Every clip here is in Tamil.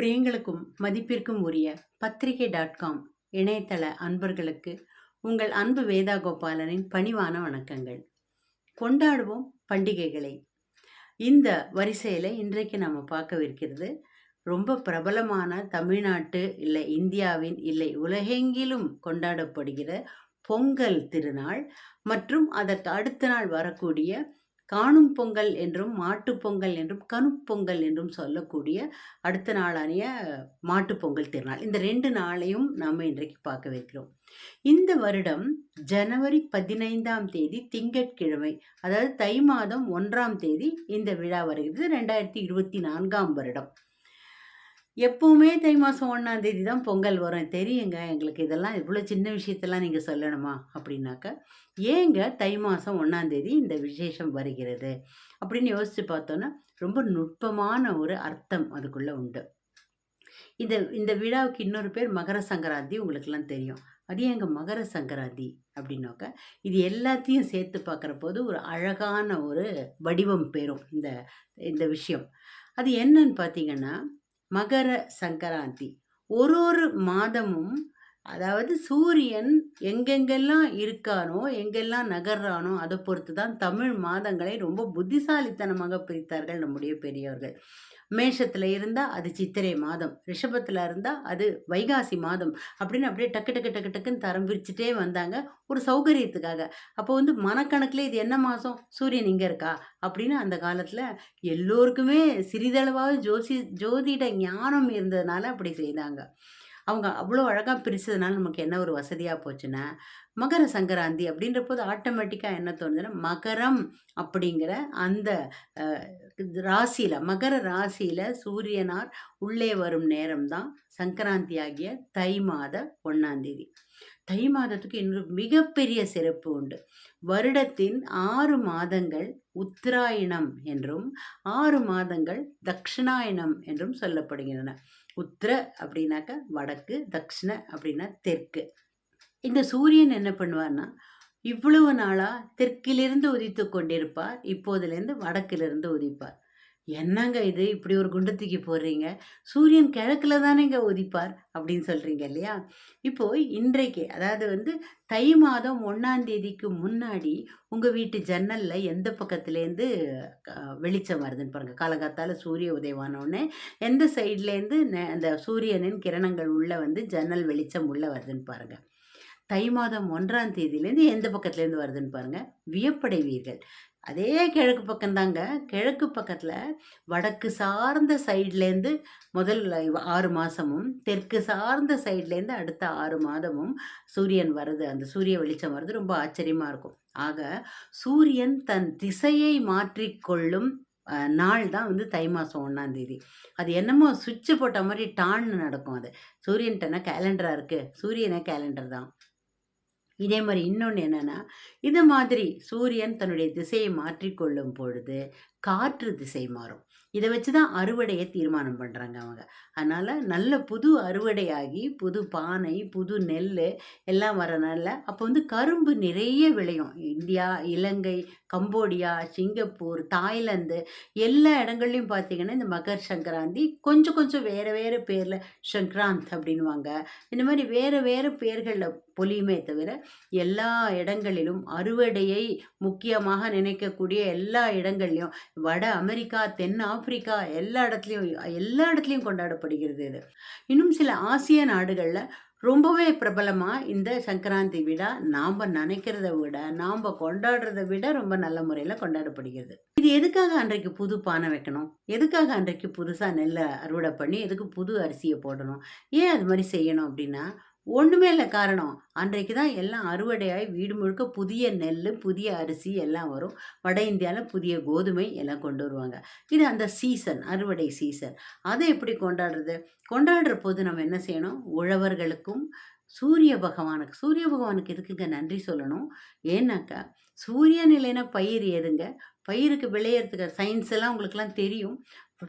பிரியங்களுக்கும் மதிப்பிற்கும் உரிய பத்திரிகை.com இணையதள அன்பர்களுக்கு உங்கள் அன்பு வேதா கோபாலனின் பணிவான வணக்கங்கள். கொண்டாடுவோம் பண்டிகைகளை. இந்த வரிசையில் இன்றைக்கு நம்ம பார்க்கவிருக்கிறது ரொம்ப பிரபலமான தமிழ்நாட்டு இல்லை இந்தியாவின் இல்லை உலகெங்கிலும் கொண்டாடப்படுகிற பொங்கல் திருநாள் மற்றும் அதற்கு அடுத்த நாள் வரக்கூடிய காணும் பொங்கல் என்றும் மாட்டுப்பொங்கல் என்றும் கணுப்பொங்கல் என்றும் சொல்லக்கூடிய அடுத்த நாளானிய மாட்டுப்பொங்கல் திருநாள். இந்த 2 நாளையும் நாம் இன்றைக்கு பார்க்க வைக்கிறோம். இந்த வருடம் ஜனவரி 15ஆம் தேதி திங்கட்கிழமை, அதாவது தை மாதம் 1ஆம் தேதி இந்த விழா வருகிறது. 2024ஆம் வருடம். எப்பவுமே தை மாதம் 1ஆம் தேதி தான் பொங்கல் வரும். தெரியுங்க எங்களுக்கு, இதெல்லாம் இவ்வளோ சின்ன விஷயத்தெல்லாம் நீங்கள் சொல்லணுமா அப்படின்னாக்கா, ஏங்க தை மாதம் 1ஆம் தேதி இந்த விசேஷம் வருகிறது அப்படின்னு யோசித்து பார்த்தோன்னா ரொம்ப நுட்பமான ஒரு அர்த்தம் அதுக்குள்ளே உண்டு. இந்த இந்த விழாவுக்கு இன்னொரு பேர் மகர சங்கராந்தி. உங்களுக்கெல்லாம் தெரியும். அது ஏங்க மகர சங்கராந்தி அப்படின்னாக்கா, இது எல்லாத்தையும் சேர்த்து பார்க்குற போது ஒரு அழகான ஒரு வடிவம் பெறும் இந்த இந்த விஷயம். அது என்னன்னு பார்த்தீங்கன்னா, மகர சங்கராந்தி ஒரு மாதமும், அதாவது சூரியன் எங்கெங்கெல்லாம் இருக்கானோ எங்கெல்லாம் நகர்றானோ அதை பொறுத்து தான் தமிழ் மாதங்களை ரொம்ப புத்திசாலித்தனமாக பிரித்தார்கள் நம்முடைய பெரியவர்கள். மேஷத்தில் இருந்தால் அது சித்திரை மாதம், ரிஷபத்தில் இருந்தால் அது வைகாசி மாதம் அப்படின்னு அப்படியே டக்கு டக்கு டக்கு டக்குன்னு தரம் பிரிச்சுட்டே வந்தாங்க ஒரு சௌகரியத்துக்காக. அப்போ மனக்கணக்கில் இது என்ன மாதம், சூரியன் இங்கே இருக்கா அப்படின்னு அந்த காலத்தில் எல்லோருக்குமே சிறிதளவாவது ஜோதிட ஞானம் இருந்ததுனால அப்படி செய்தாங்க. அவங்க அவ்வளோ அழகாக பிரித்ததுனால நமக்கு என்ன ஒரு வசதியாக போச்சுன்னா, மகர சங்கராந்தி அப்படின்ற போது ஆட்டோமேட்டிக்காக என்ன தோணுதுன்னா, மகரம் அப்படிங்கிற அந்த ராசியில், மகர ராசியில் சூரியனார் உள்ளே வரும் நேரம் தான் சங்கராந்தி ஆகிய தை மாத 1ஆம் தேதி. தை மாதத்துக்கு இன்னொரு மிகப்பெரிய சிறப்பு உண்டு. வருடத்தின் 6 மாதங்கள் உத்தராயணம் என்றும் 6 மாதங்கள் தக்ஷிணாயனம் என்றும் சொல்லப்படுகின்றன. உத்திர அப்படின்னாக்க வடக்கு, தக்ஷிண அப்படின்னா தெற்கு. இந்த சூரியன் என்ன பண்ணுவார்னா, இவ்வளவு நாளா தெற்கிலிருந்து உதித்து கொண்டிருப்பார், இப்போதிலிருந்து வடக்கிலிருந்து உதிப்பார். என்னங்க இது இப்படி ஒரு குண்டு தூக்கி போடுறீங்க, சூரியன் கிழக்குல தானேங்க உதிப்பார் அப்படின்னு சொல்றீங்க இல்லையா? இப்போ இன்றைக்கு, அதாவது தை மாதம் 1ஆம் தேதிக்கு முன்னாடி உங்கள் வீட்டு ஜன்னலில் எந்த பக்கத்துலேருந்து வெளிச்சம் வருதுன்னு பாருங்கள். காலகாத்தால் சூரிய உதயமானோடனே எந்த சைட்லேருந்து அந்த சூரியனின் கிரணங்கள் உள்ளே ஜன்னல் வெளிச்சம் உள்ளே வருதுன்னு பாருங்கள். தை மாதம் 1ஆம் தேதியிலேருந்து எந்த பக்கத்துலேருந்து வருதுன்னு பாருங்கள், வியப்படைவீர்கள். அதே கிழக்கு பக்கம்தாங்க. கிழக்கு பக்கத்தில் வடக்கு சார்ந்த சைட்லேருந்து முதல் 6 மாதமும், தெற்கு சார்ந்த சைட்லேருந்து அடுத்த 6 மாதமும் சூரியன் வருது, அந்த சூரிய வெளிச்சம் வருது. ரொம்ப ஆச்சரியமாக இருக்கும். ஆக சூரியன் தன் திசையை மாற்றிக்கொள்ளும் நாள் தான் தை மாதம் 1ஆம் தேதி. அது என்னமோ சுவிட்சு போட்ட மாதிரி டான்னு நடக்கும். அது சூரியன்ட்டனா கேலண்டராக இருக்குது, சூரியனை கேலண்டர் தான். இதே மாதிரி இன்னொன்று என்னென்னா, இது மாதிரி சூரியன் தன்னுடைய திசையை மாற்றிக்கொள்ளும் பொழுது காற்று திசை மாறும். இதை வச்சு தான் அறுவடையை தீர்மானம் பண்ணுறாங்க அவங்க. அதனால் நல்ல புது அறுவடையாகி புது பானை, புது நெல் எல்லாம் வரனால அப்போ கரும்பு நிறைய விளையும். இந்தியா, இலங்கை, கம்போடியா, சிங்கப்பூர், தாய்லாந்து எல்லா இடங்கள்லையும் பார்த்திங்கன்னா இந்த மகர் சங்கராந்தி கொஞ்சம் கொஞ்சம் வேறு வேறு பேரில் சங்கராந்த் அப்படின்வாங்க. இந்த மாதிரி வேறு வேறு பேர்களில் பொலியுமே தவிர எல்லா இடங்களிலும் அறுவடையை முக்கியமாக நினைக்கக்கூடிய எல்லா இடங்கள்லையும், வட அமெரிக்கா, தென் ஆப்பிரிக்கா எல்லா இடத்துலையும் கொண்டாடப்படுகிறது இது. இன்னும் சில ஆசிய நாடுகளில் ரொம்பவே பிரபலமாக இந்த சங்கராந்தி விழா நாம் நினைக்கிறத விட, நாம் கொண்டாடுறதை விட ரொம்ப நல்ல முறையில் கொண்டாடப்படுகிறது. இது எதுக்காக அன்றைக்கு புது பானை வைக்கணும், எதுக்காக அன்றைக்கு புதுசாக நெல்லை அறுவடை பண்ணி எதுக்கு புது அரிசியை போடணும், ஏன் அது மாதிரி செய்யணும் அப்படின்னா, ஒன்றுமே இல்லை காரணம். அன்றைக்கு தான் எல்லாம் அறுவடையாகி வீடு முழுக்க புதிய நெல், புதிய அரிசி எல்லாம் வரும். வட இந்தியாவில் புதிய கோதுமை எல்லாம் கொண்டு வருவாங்க. இது அந்த சீசன், அறுவடை சீசன். அதை எப்படி கொண்டாடுறது? கொண்டாடுற போது நம்ம என்ன செய்யணும்? உழவர்களுக்கும் சூரிய பகவானுக்கு எதுக்குங்க நன்றி சொல்லணும்? ஏன்னாக்கா, சூரியன் இல்லைன்னா பயிர் ஏதுங்க? பயிருக்கு விளையிறதுக்கு சயின்ஸ் எல்லாம் உங்களுக்கெல்லாம் தெரியும்.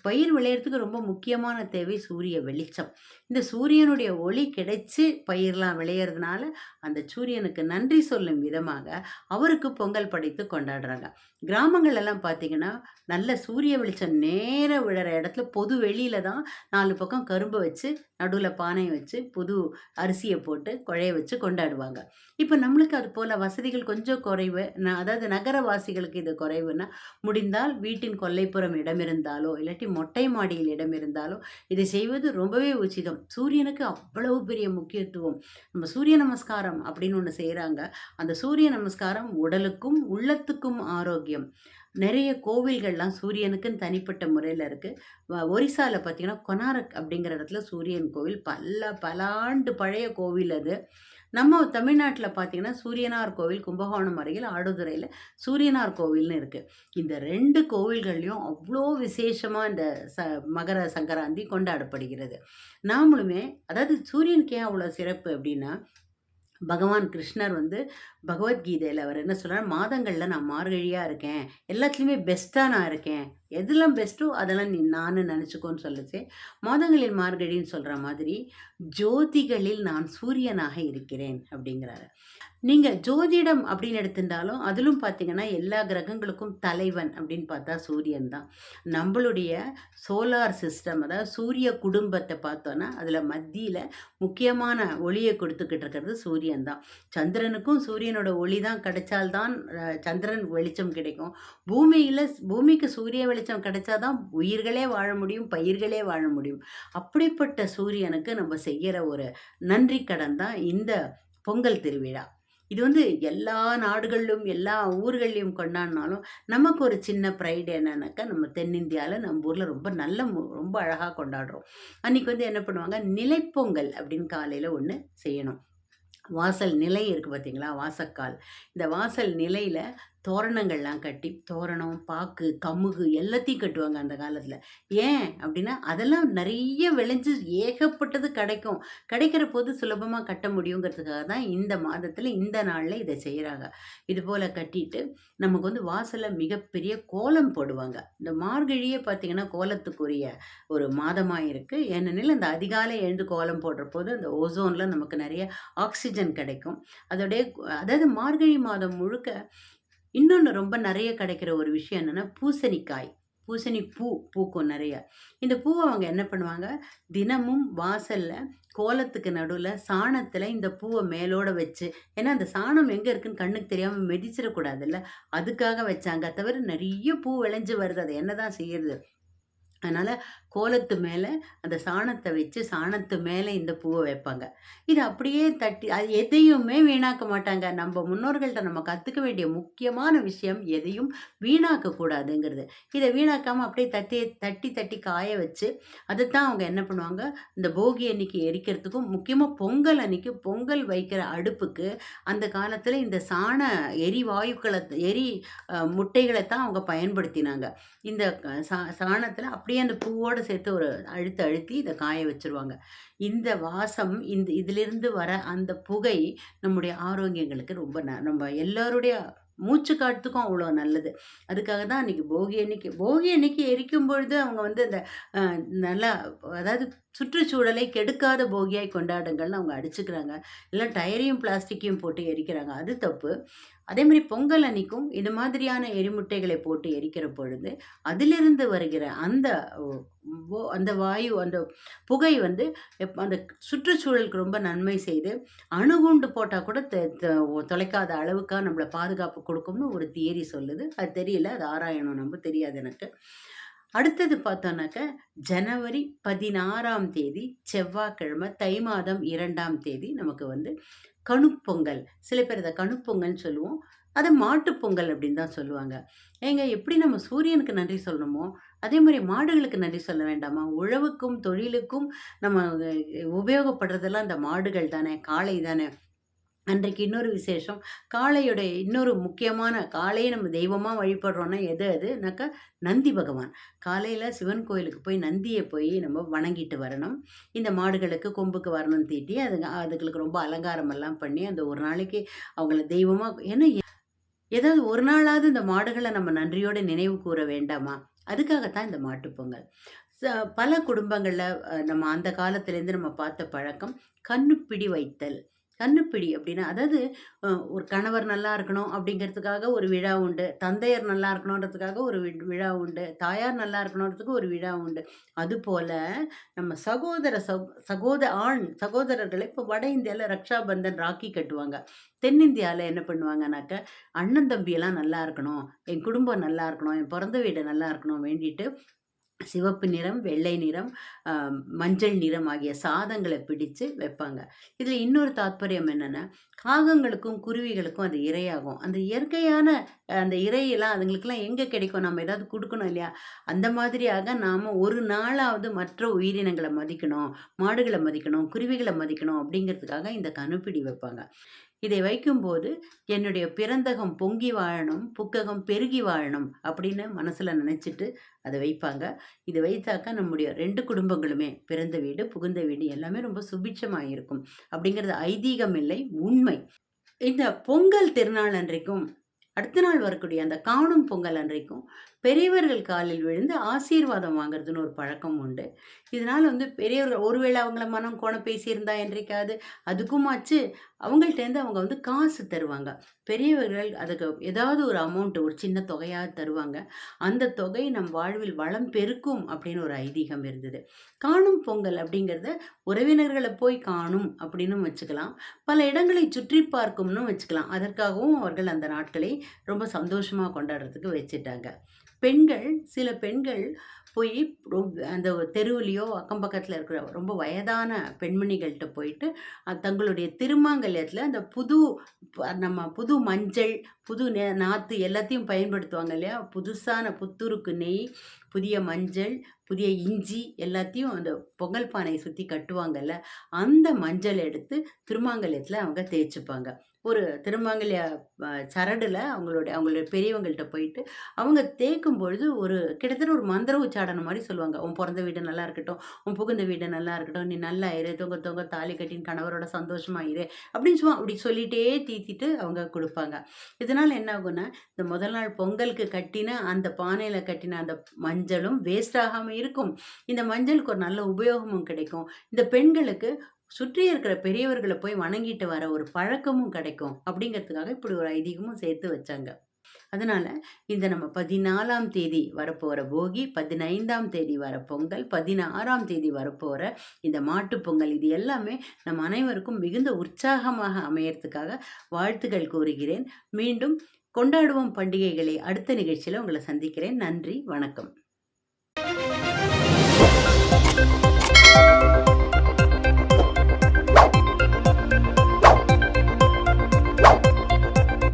பயிர் விளையறதுக்கு ரொம்ப முக்கியமான தேவை சூரிய வெளிச்சம். இந்த சூரியனுடைய ஒளி கிடைச்சு பயிர்லாம் விளையறதுனால, அந்த சூரியனுக்கு நன்றி சொல்லும் விதமாக, அவருக்கு பொங்கல் படைத்து கொண்டாடுறாங்க. கிராமங்கள்லலாம் பார்த்தீங்கன்னா, நல்ல சூரிய வெளிச்சம் நேரா விழற இடத்துல பொது வெளியில தான் 4 பக்கம் கரும்பு வச்சு, நடுவுல பானைய வச்சு, புது அரிசிய போட்டு, குழைய வச்சு கொண்டாடுவாங்க. இப்ப நம்மளுக்கு அது போல வசதிகள் கொஞ்சம் குறைவு. அதாவது நகரவாசிகளுக்கு இது குறைவுன்னா, முடிந்தால் வீட்டின் கொல்லைப்புறம் இடம் இருந்தாலோ, இல்லாட்டி மொட்டை மாடியில் இடம் இருந்தாலோ, இதை செய்வது ரொம்பவே உச்சிதம். சூரியனுக்கு அவ்வளவு பெரிய முக்கியத்துவம். நம்ம சூரிய நமஸ்காரம் அப்படின்னு ஒண்ணு செய்றாங்க. அந்த சூரிய நமஸ்காரம் உடலுக்கும், உள்ளத்துக்கும் ஆரோக்கியம். நெறைய கோவில்கள்லாம் சூரியனுக்குன்னு தனிப்பட்ட முறையில இருக்கு. ஒரிசால பார்த்தீங்கன்னா, கொனாரக் அப்படிங்கிற இடத்துல சூரியன் கோவில் பல ஆண்டு பழைய கோவில் அது. நம்ம தமிழ்நாட்டுல பார்த்தீங்கன்னா, சூரியனார் கோவில் கும்பகோணம் அருகில் ஆடுதுறையில சூரியனார் கோவில்னு இருக்கு. இந்த 2 கோவில்கள்லயும் அவ்ளோ விசேஷமா இந்த ச மகர சங்கராந்தி கொண்டாடப்படுகிறது. நாமளுமே அதாவது சூரியனுக்கு ஏன் அவ்வளோ சிறப்பு அப்டின்னா, பகவான் கிருஷ்ணர் வந்து பகவத்கீதையில அவர் என்ன சொல்றார், "மாதங்கள்ல நான் மார்கழியா இருக்கேன். எல்லாத்துலயுமே பெஸ்ட்டா நான் இருக்கேன். எதெல்லாம் பெஸ்ட்டோ அதெல்லாம் நானு நெனச்சுக்கோன்னு" சொல்லுச்சு. மாதங்களில் மார்கழின்னு சொல்ற மாதிரி, "ஜோதிகளில் நான் சூரியனாக இருக்கிறேன்" அப்படிங்கிறாரு. நீங்க ஜோதிடம் அப்படின்னு எடுத்துட்டாலும், அதிலும் பார்த்தீங்கன்னா, எல்லா கிரகங்களுக்கும் தலைவன் அப்படின்னு பார்த்தா சூரியன் தான். நம்பளுடைய சோலார் சிஸ்டம் அதாவது சூரிய குடும்பத்த பார்த்தோன்னா, அதில மத்தியில முக்கியமான ஒளிய குடுத்துக்கிட்டு இருக்கிறது சூரியன் தான். சந்திரனுக்கும் சூரியனோட ஒளி தான் கிடைச்சால் தான் சந்திரன் வெளிச்சம் கிடைக்கும். பூமிக்கு சூரிய வெளிச்சம் கிடைச்சா தான் உயிர்களே வாழ முடியும், பயிர்களே வாழ முடியும். அப்படிப்பட்ட சூரியனுக்கு நம்ம செய்யற ஒரு நன்றி கடன் தான் இந்த பொங்கல் திருவிழா. இது வந்து எல்லா நாடுகள்லும், எல்லா ஊர்கள்லயும் கொண்டாடினாலும், நமக்கு ஒரு சின்ன ப்ரைடு என்னன்னாக்கா, நம்ம தென்னிந்தியால நம்ம ஊர்ல ரொம்ப நல்ல ரொம்ப அழகா கொண்டாடுறோம். அன்னைக்கு வந்து என்ன பண்ணுவாங்க, நிலைப்பொங்கல் அப்படின்னு காலையில ஒண்ணு செய்யணும். வாசல் நிலை இருக்கு பார்த்தீங்களா? வாசக்கால். இந்த வாசல் நிலையில தோரணங்கள்லாம் கட்டி, தோரணம், பாக்கு, கமுகு எல்லாத்தையும் கட்டுவாங்க அந்த காலத்துல. ஏன் அப்டின்னா, அதெல்லாம் நெறைய விளைஞ்சு ஏகப்பட்டது கிடைக்கும். கிடைக்கிற போது சுலபமா கட்ட முடியுங்கிறதுக்காக தான் இந்த மாதத்துல, இந்த நாள்ல இத செய்றாங்க. இதுபோல கட்டிட்டு, நமக்கு வந்து வாசல்ல மிகப்பெரிய கோலம் போடுவாங்க. இந்த மார்கழியே பார்த்தீங்கன்னா, கோலத்துக்குரிய ஒரு மாதமா இருக்கு. ஏனெனில், அந்த அதிகாலை எழுந்து கோலம் போடுறபோது, அந்த ஓசோன்ல நமக்கு நெறைய ஆக்ஸிஜன் கிடைக்கும். அதோடயே அதாவது மார்கழி மாதம் முழுக்க இன்னொன்னு ரொம்ப நெறைய கிடைக்கிற ஒரு விஷயம் என்னன்னா, பூசணிக்காய். பூசணி பூக்கும் நெறைய. இந்த பூவ அவங்க என்ன பண்ணுவாங்க, தினமும் வாசல்ல கோலத்துக்கு நடுவுல சாணத்துல இந்த பூவ மேலோட வச்சு ஏன்னா அந்த சாணம் எங்க இருக்குன்னு கண்ணுக்கு தெரியாம மிதிச்சிடக்கூடாதுல்ல. அதுக்காக வச்சாங்க. தவிர நெறைய பூ விளைஞ்சு வருது. அத என்னதான் செய்யறது? அதனால கோலத்து மேல அந்த சாணத்த வச்சு, சாணத்து மேல இந்த பூவ வைப்பாங்க. இத அப்படியே தட்டி அது எதையுமே வீணாக்க மாட்டாங்க. நம்ப முன்னோர்கள்ட்ட நம்ம கத்துக்க வேண்டிய முக்கியமான விஷயம் எதையும் வீணாக்க கூடாதுங்கிறது. இத வீணாக்காம அப்படியே தட்டி தட்டி காய வச்சு, அதத்தான் அவங்க என்ன பண்ணுவாங்க, இந்த போகி அன்னைக்கு எரிக்கிறதுக்கும், முக்கியமா பொங்கல் அன்னைக்கு பொங்கல் வைக்கிற அடுப்புக்கு, அந்த காலத்துல இந்த சாண எரிவாயுக்கள எரி முட்டைகள தான் அவங்க பயன்படுத்தினாங்க. இந்த சாணத்துல அப்படியே அந்த பூவோட சேர்த்து ஒரு அழுத்தி இத காய வச்சுருவாங்க. இந்த வாசம் இதிலிருந்து வர அந்த புகை நம்முடைய ஆரோக்கியங்களுக்கு ரொம்ப நம்ம எல்லாருடைய மூச்சு காத்துக்கும் அவ்வளோ நல்லது. அதுக்காக தான் அன்னைக்கு போகி அன்னைக்கு எரிக்கும் பொழுது அவங்க வந்து அந்த அ நல்லா அதாவது சுற்றுச்சூழலை கெடுக்காத போகியாய் கொண்டாடுங்கள்னு அவங்க அடிச்சுக்கிறாங்க. இல்ல டயரையும், பிளாஸ்டிக்கையும் போட்டு எரிக்கிறாங்க. அது தப்பு. அதேமாரி பொங்கல் அன்னைக்கும் இது மாதிரியான எரிமுட்டைகளை போட்டு எரிக்கிற பொழுது, அதிலிருந்து வருகிற அந்த ஒ அந்த வாயு அந்த புகை வந்து அந்த சுற்றுச்சூழலுக்கு ரொம்ப நன்மை செய்து, அணுகுண்டு போட்டா கூட தெ தெ தொலைக்காத அளவுக்கா நம்மள பாதுகாப்பு குடுக்கும்னு ஒரு தியரி சொல்லுது. அது தெரியல. அது ஆராயணும் நம்ம. தெரியாது எனக்கு. அடுத்தது பார்த்தோம்னாக்க, ஜனவரி 16ஆம் தேதி செவ்வாய்க்கிழமை, தை மாதம் 2ஆம் தேதி நமக்கு வந்து கணுப்பொங்கல். சில பேர் அத கணுப்பொங்கல்ன்னு சொல்லுவோம். அத மாட்டுப் பொங்கல் அப்படின்னு தான் சொல்லுவாங்க. ஏங்க எப்படி நம்ம சூரியனுக்கு நன்றி சொல்லணுமோ, அதே மாரி மாடுகளுக்கு நன்றி சொல்ல வேண்டாமா? உழவுக்கும், தொழிலுக்கும் நம்ம உபயோகப்படுறதெல்லாம் இந்த மாடுகள் தானே, காளை தானே. அன்றைக்கு இன்னொரு விசேஷம். காளையுடைய இன்னொரு முக்கியமான காளைய நம்ம தெய்வமா வழிபடுறோம்னா எது அதுனாக்கா, நந்தி பகவான். காலையில சிவன் கோயிலுக்கு போய் நந்திய போய் நம்ம வணங்கிட்டு வரணும். இந்த மாடுகளுக்கு கொம்புக்கு வர்ணம் தீட்டி, அதுங்களுக்கு ரொம்ப அலங்காரமெல்லாம் பண்ணி, அந்த ஒரு நாளைக்கு அவங்கள தெய்வமா ஏன்னா ஏதாவது ஒரு நாளாவது இந்த மாடுகள நம்ம நன்றியோட நினைவு கூற வேண்டாமா? அதுக்காகத்தான் இந்த மாட்டுப்பொங்கல். பல குடும்பங்கள்ல நம்ம அந்த காலத்துலேருந்து நம்ம பார்த்த பழக்கம், கன்னுப்பிடி வைத்தல். கன்னுப்பிடி அப்டின்னா, அதாவது ஒரு கணவர் நல்லா இருக்கணும் அப்படிங்கிறதுக்காக ஒரு விழா உண்டு. தந்தையர் நல்லா இருக்கணுன்றதுக்காக ஒரு விழா உண்டு. தாயார் நல்லா இருக்கணுன்றதுக்கு ஒரு விழா உண்டு. அதுபோல நம்ம ஆண் சகோதரர்கள இப்போ வட இந்தியால ரக்ஷாபந்தன், ராக்கி கட்டுவாங்க. தென்னிந்தியால என்ன பண்ணுவாங்கனாக்க, அண்ணன் தம்பியெல்லாம் நல்லா இருக்கணும், என் குடும்பம் நல்லா இருக்கணும், என் பொறந்த வீடு நல்லா இருக்கணும் வேண்டிட்டு சிவப்பு நிறம், வெள்ளை நிறம், அ மஞ்சள் நிறம் ஆகிய சாதங்கள பிடிச்சு வைப்பாங்க. இதில இன்னொரு தாத்பரியம் என்னன்னா, காகங்களுக்கும், குருவிகளுக்கும் அது இரையாகும். அந்த இயற்கையான அந்த இரையெல்லாம் அதுங்களுக்கெல்லாம் எங்க கிடைக்கும்? நம்ம ஏதாவது குடுக்கணும் இல்லையா? அந்த மாதிரியாக நாம ஒரு நாளாவது மற்ற உயிரினங்கள மதிக்கணும், மாடுகள மதிக்கணும், குருவிகள மதிக்கணும் அப்படிங்கிறதுக்காக இந்த கணுப்பிடி வைப்பாங்க. இதை வைக்கும்போது, என்னுடைய பிறந்தகம் பொங்கி வாழணும், புக்ககம் பெருகி வாழணும் அப்படின்னு மனசுல நினைச்சுட்டு அத வைப்பாங்க. இத வைத்தாக்கா நம்முடைய 2 குடும்பங்களுமே பிறந்த வீடு, புகுந்த வீடு எல்லாமே ரொம்ப சுபிட்சமா இருக்கும். அப்படிங்கிறது ஐதீகம் இல்லை, உண்மை. இந்த பொங்கல் திருநாள் அன்றைக்கும், அடுத்த நாள் வரக்கூடிய அந்த காணும் பொங்கல் அன்றைக்கும், பெரியவர்கள் காலில் விழுந்து ஆசீர்வாதம் வாங்குறதுன்னு ஒரு பழக்கம் உண்டு. இதனால பெரியவர்கள் ஒருவேளை அவங்கள மனம் கோண பேசியிருந்தா என்றைக்காவது அதுக்குமாச்சு அவங்கள்ட்டேருந்து அவங்க காசு தருவாங்க. பெரியவர்கள் அதுக்கு ஏதாவது ஒரு அமௌண்ட் ஒரு சின்ன தொகையாவது தருவாங்க. அந்த தொகை நம் வாழ்வில் வளம் பெருக்கும் அப்படின்னு ஒரு ஐதீகம் இருந்தது. காணும் பொங்கல் அப்படிங்கிறத உறவினர்கள போய் காணும் அப்படின்னும் வச்சுக்கலாம். பல இடங்களை சுற்றி பார்க்கும்னு வச்சுக்கலாம். அதற்காகவும் அவர்கள் அந்த நாட்களை ரொம்ப சந்தோஷமா கொண்டாடுறதுக்கு வச்சுட்டாங்க. சில பெண்கள் போய் அந்த தெருவுலயோ, அக்கம் பக்கத்துல இருக்கிற ரொம்ப வயதான பெண்மணிகள்ட்ட போயிட்டு, தங்களுடைய திருமாங்கல்யத்துல அந்த நம்ம புது மஞ்சள், புது நாத்து எல்லாத்தையும் பயன்படுத்துவாங்க இல்லையா? புதுசான புத்துருக்கு நெய், புதிய மஞ்சள், புதிய இஞ்சி எல்லாத்தையும் அந்த பொங்கல் பானைய சுத்தி கட்டுவாங்கல்ல, அந்த மஞ்சள் எடுத்து திருமாங்கல்யத்துல அவங்க தேய்ச்சுப்பாங்க. ஒரு திருமாங்கல்ய சரடுல அவங்களுடைய பெரியவங்கள்ட்ட போயிட்டு, அவங்க தேய்க்கும் பொழுது கிட்டத்தட்ட ஒரு மந்திர உச்சாடனம் மாரி சொல்லுவாங்க. "உன் பொறந்த வீடு நல்லா இருக்கட்டும், உன் புகுந்த வீடு நல்லா இருக்கட்டும், நீ நல்லா இரு, தொங்க தொங்க தாலி கட்டின்னு கணவரோட சந்தோஷமா இரு" அப்படின்னு சும்மா அப்படி சொல்லிட்டே தீத்திட்டு அவங்க குடுப்பாங்க. இதனால என்ன ஆகும்னா, இந்த முதல் நாள் பொங்கலுக்கு கட்டின அந்த பானையில கட்டின அந்த மஞ்சளும் வேஸ்ட் ஆகாம இருக்கும். இந்த மஞ்சளுக்கு ஒரு நல்ல உபயோகமும் கிடைக்கும். இந்த பெண்களுக்கு சுற்றி இருக்கிற பெரியவர்கள போய் வணங்கிட்டு வர ஒரு பழக்கமும் கிடைக்கும். அப்படிங்கிறதுக்காக இப்படி ஒரு ஐதீகமும் சேர்த்து வச்சாங்க. அதனால இந்த நம்ம 14ஆம் தேதி வரப்போற போகி, 15ஆம் தேதி வர பொங்கல், 16ஆம் தேதி வரப்போற இந்த மாட்டுப் பொங்கல் இது எல்லாமே நம் அனைவருக்கும் மிகுந்த உற்சாகமாக அமையறதுக்காக வாழ்த்துக்கள் கூறுகிறேன். மீண்டும் கொண்டாடுவோம் பண்டிகைகளை அடுத்த நிகழ்ச்சியில உங்கள சந்திக்கிறேன். நன்றி, வணக்கம்.